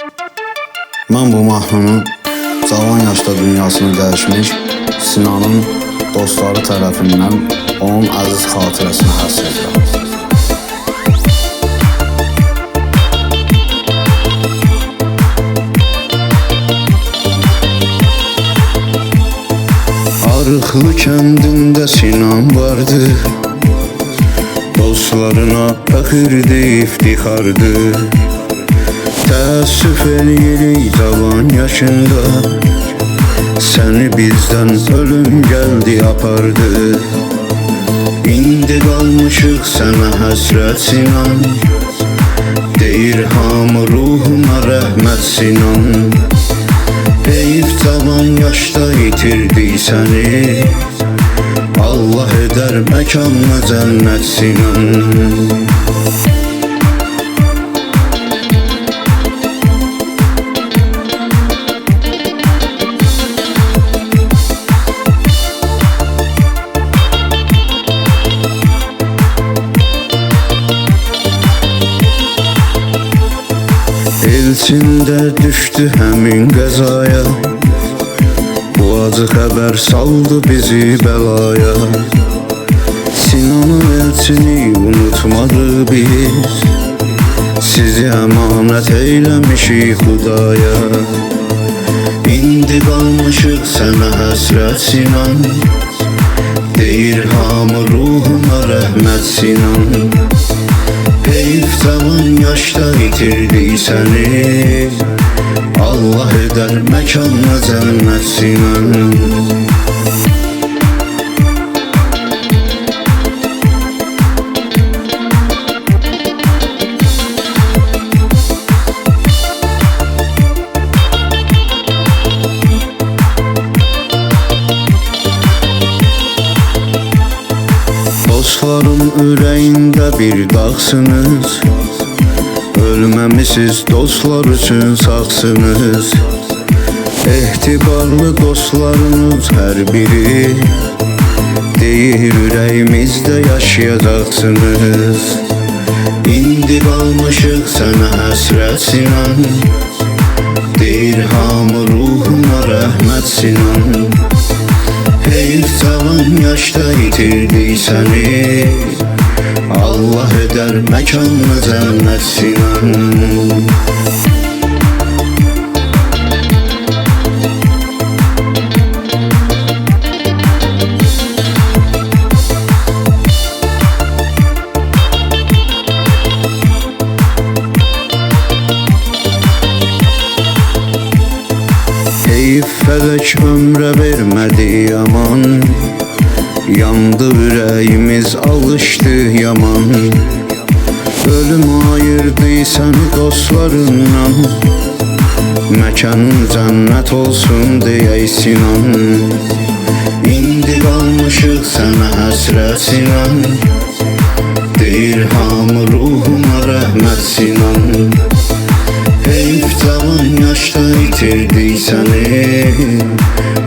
Mən bu mahnının cavan yaşda dünyasını dəyişmiş Sinanın dostları tərəfindən onun əziz xatirəsinə həsr edirəm. Arıqlı kəndində Sinan vardı, dostlarına fəxir deyib dixardı. Təəssüf eləyirik cavan yaşında, səni bizdən ölüm gəldi apardı. İndi qalmışıq sənə həsrət Sinan, deyir hamı ruhuna rəhmət Sinan. Deyib cavan yaşda itirdik səni, Allah edər məkanına cənnət Sinan. Elçində düşdü həmin qəzaya, bu acı xəbər saldı bizi bəlaya. Sinanın elçini unutmadı biz, sizi əmanət eyləmişik Xudaya. İndi qalmışıq sənə həsrət Sinan, deyir hamı ruhuna rəhmət Sinan. Deyib cavan yaşda itirdik səni, Allah edər məkanına cənnət Sinan. Dostların ürəyində bir dağsınız, ölməmisiniz, dostlar üçün sağsınız. Ehtibarlı dostlarınız hər biri, deyir ürəyimizdə yaşayacaqsınız. İndi qalmışıq sənə həsrət Sinan, deyir hamı ruhuna rəhmət Sinan. Heyf cavan yaşda itirdik səni, Allah edər məkanına cənnət Sinan. Heyf fələk ömrə vermədi yaman, yandı ürəyimiz alışdı yaman. Ölüm ayırdı səni dostlarından, məkanın cənnət olsun deyək Sinan. İndi qalmışıq sənə həsrət Sinan, deyir hamı ruhuna rəhmət Sinan. Heyf cavan yaşda itirdik səni,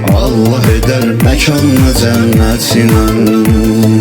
Allah edər məkanına cənnət Sinan.